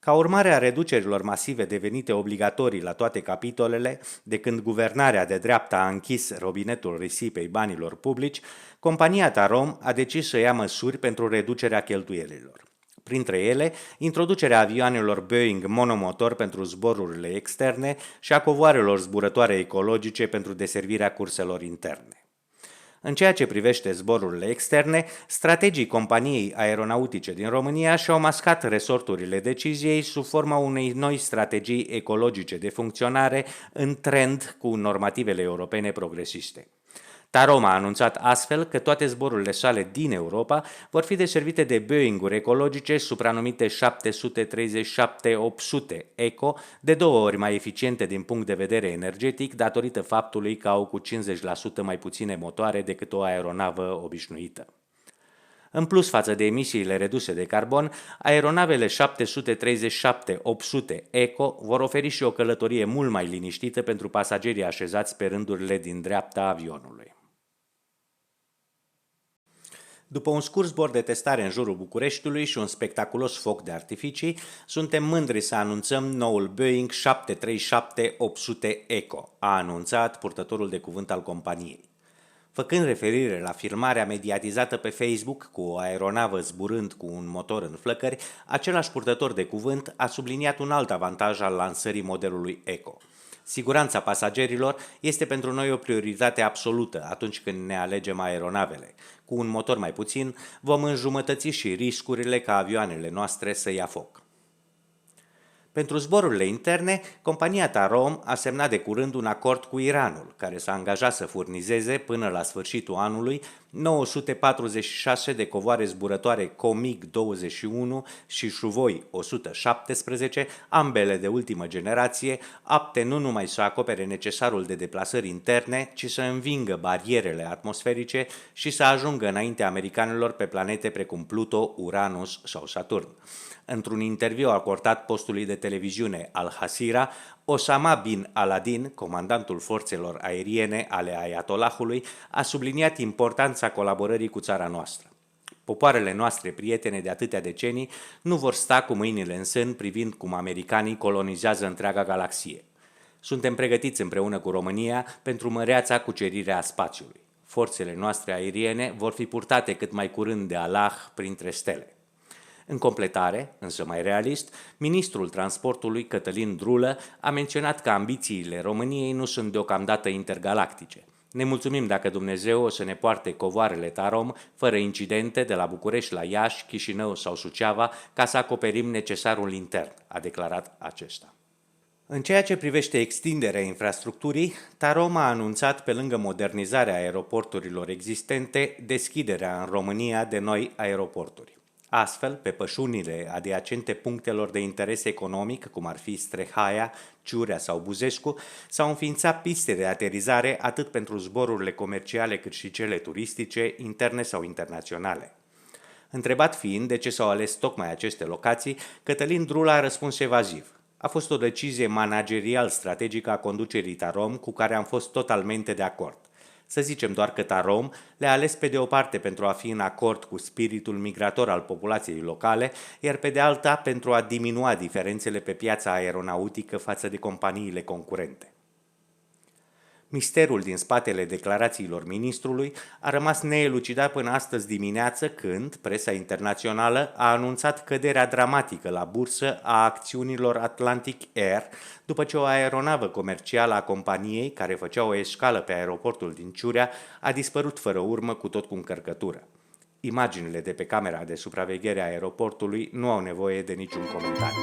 Ca urmare a reducerilor masive devenite obligatorii la toate capitolele, de când guvernarea de dreapta a închis robinetul risipei banilor publici, compania Tarom a decis să ia măsuri pentru reducerea cheltuielilor. Printre ele, introducerea avioanelor Boeing monomotor pentru zborurile externe și a covoarelor zburătoare ecologice pentru deservirea curselor interne. În ceea ce privește zborurile externe, strategii companiei aeronautice din România și-au mascat resorturile deciziei sub forma unei noi strategii ecologice de funcționare în trend cu normativele europene progresiste. Tarom a anunțat astfel că toate zborurile sale din Europa vor fi deservite de Boeing-uri ecologice supranumite 737-800 Eco, de 2 ori mai eficiente din punct de vedere energetic, datorită faptului că au cu 50% mai puține motoare decât o aeronavă obișnuită. În plus față de emisiile reduse de carbon, aeronavele 737-800 Eco vor oferi și o călătorie mult mai liniștită pentru pasagerii așezați pe rândurile din dreapta avionului. După un scurt zbor de testare în jurul Bucureștiului și un spectaculos foc de artificii, suntem mândri să anunțăm noul Boeing 737-800 Eco, a anunțat purtătorul de cuvânt al companiei. Făcând referire la filmarea mediatizată pe Facebook cu o aeronavă zburând cu un motor în flăcări, același purtător de cuvânt a subliniat un alt avantaj al lansării modelului Eco. Siguranța pasagerilor este pentru noi o prioritate absolută atunci când ne alegem aeronavele. Cu un motor mai puțin, vom înjumătăți și riscurile ca avioanele noastre să ia foc. Pentru zborurile interne, compania Tarom a semnat de curând un acord cu Iranul, care s-a angajat să furnizeze până la sfârșitul anului 946 de covoare zburătoare COMIG-21 și Sukhoi 117, ambele de ultimă generație, apte nu numai să acopere necesarul de deplasări interne, ci să învingă barierele atmosferice și să ajungă înaintea americanilor pe planete precum Pluto, Uranus sau Saturn. Într-un interviu acordat postului de televiziune Al Jazeera, Osama bin Aladin, comandantul forțelor aeriene ale Ayatollahului, a subliniat importanța colaborării cu țara noastră. Popoarele noastre prietene de atâtea decenii nu vor sta cu mâinile în sân privind cum americanii colonizează întreaga galaxie. Suntem pregătiți împreună cu România pentru măreața cucerire a spațiului. Forțele noastre aeriene vor fi purtate cât mai curând de Allah printre stele. În completare, însă mai realist, ministrul transportului Cătălin Drulă a menționat că ambițiile României nu sunt deocamdată intergalactice. Ne mulțumim dacă Dumnezeu o să ne poarte covoarele Tarom fără incidente de la București la Iași, Chișinău sau Suceava ca să acoperim necesarul intern, a declarat acesta. În ceea ce privește extinderea infrastructurii, Tarom a anunțat, pe lângă modernizarea aeroporturilor existente, deschiderea în România de noi aeroporturi. Astfel, pe pășunile adiacente punctelor de interes economic, cum ar fi Strehaia, Ciurea sau Buzescu, s-au înființat piste de aterizare atât pentru zborurile comerciale cât și cele turistice, interne sau internaționale. Întrebat fiind de ce s-au ales tocmai aceste locații, Cătălin Drulă a răspuns evaziv. A fost o decizie managerial-strategică a conducerii Tarom cu care am fost totalmente de acord. Să zicem doar că Tarom le-a ales pe de o parte pentru a fi în acord cu spiritul migrator al populației locale, iar pe de alta pentru a diminua diferențele pe piața aeronautică față de companiile concurente. Misterul din spatele declarațiilor ministrului a rămas neelucidat până astăzi dimineață când presa internațională a anunțat căderea dramatică la bursă a acțiunilor Atlantic Air după ce o aeronavă comercială a companiei, care făcea o escală pe aeroportul din Ciurea, a dispărut fără urmă cu tot cu încărcătură. Imaginile de pe camera de supraveghere a aeroportului nu au nevoie de niciun comentariu.